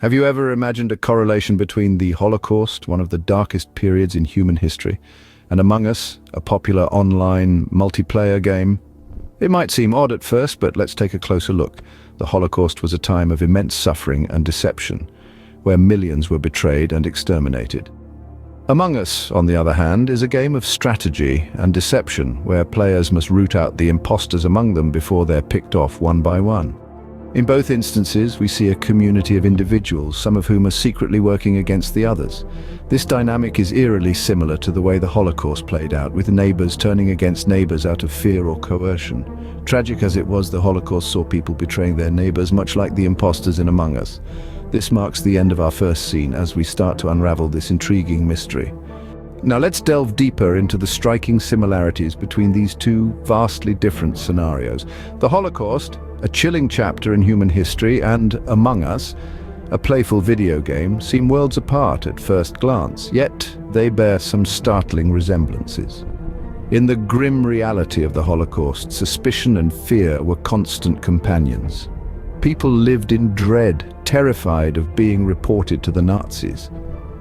Have you ever imagined a correlation between the Holocaust, one of the darkest periods in human history, and Among Us, a popular online multiplayer game? It might seem odd at first, but let's take a closer look. The Holocaust was a time of immense suffering and deception, where millions were betrayed and exterminated. Among Us, on the other hand, is a game of strategy and deception, where players must root out the imposters among them before they're picked off one by one. In both instances, we see a community of individuals, some of whom are secretly working against the others. This dynamic is eerily similar to the way the Holocaust played out, with neighbors turning against neighbors out of fear or coercion. Tragic as it was, the Holocaust saw people betraying their neighbors, much like the imposters in Among Us. This marks the end of our first scene as we start to unravel this intriguing mystery. Now let's delve deeper into the striking similarities between these two vastly different scenarios. The Holocaust, a chilling chapter in human history, and Among Us, a playful video game, seem worlds apart at first glance, yet they bear some startling resemblances. In the grim reality of the Holocaust, suspicion and fear were constant companions. People lived in dread, terrified of being reported to the Nazis.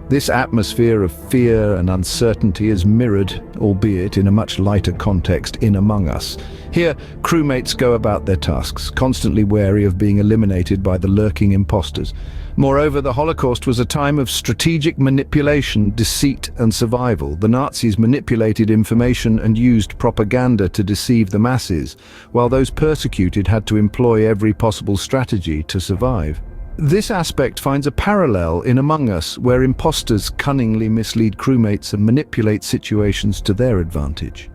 This atmosphere of fear and uncertainty is mirrored, albeit in a much lighter context, in Among Us. Here, crewmates go about their tasks, constantly wary of being eliminated by the lurking imposters. Moreover, the Holocaust was a time of strategic manipulation, deceit, and survival. The Nazis manipulated information and used propaganda to deceive the masses, while those persecuted had to employ every possible strategy to survive. This aspect finds a parallel in Among Us, where imposters cunningly mislead crewmates and manipulate situations to their advantage.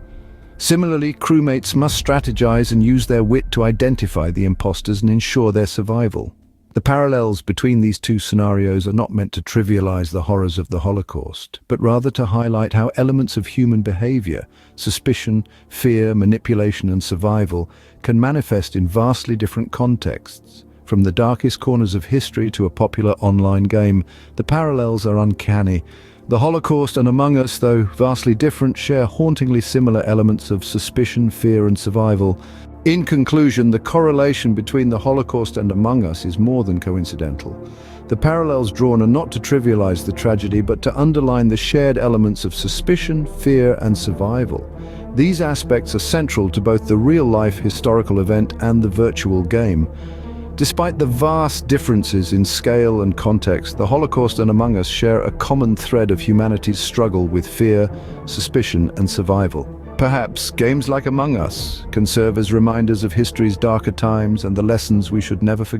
Similarly, crewmates must strategize and use their wit to identify the imposters and ensure their survival. The parallels between these two scenarios are not meant to trivialize the horrors of the Holocaust, but rather to highlight how elements of human behavior, suspicion, fear, manipulation, and survival can manifest in vastly different contexts. From the darkest corners of history to a popular online game, the parallels are uncanny. The Holocaust and Among Us, though vastly different, share hauntingly similar elements of suspicion, fear, and survival. In conclusion, the correlation between the Holocaust and Among Us is more than coincidental. The parallels drawn are not to trivialize the tragedy, but to underline the shared elements of suspicion, fear, and survival. These aspects are central to both the real-life historical event and the virtual game. Despite the vast differences in scale and context, the Holocaust and Among Us share a common thread of humanity's struggle with fear, suspicion, and survival. Perhaps games like Among Us can serve as reminders of history's darker times and the lessons we should never forget.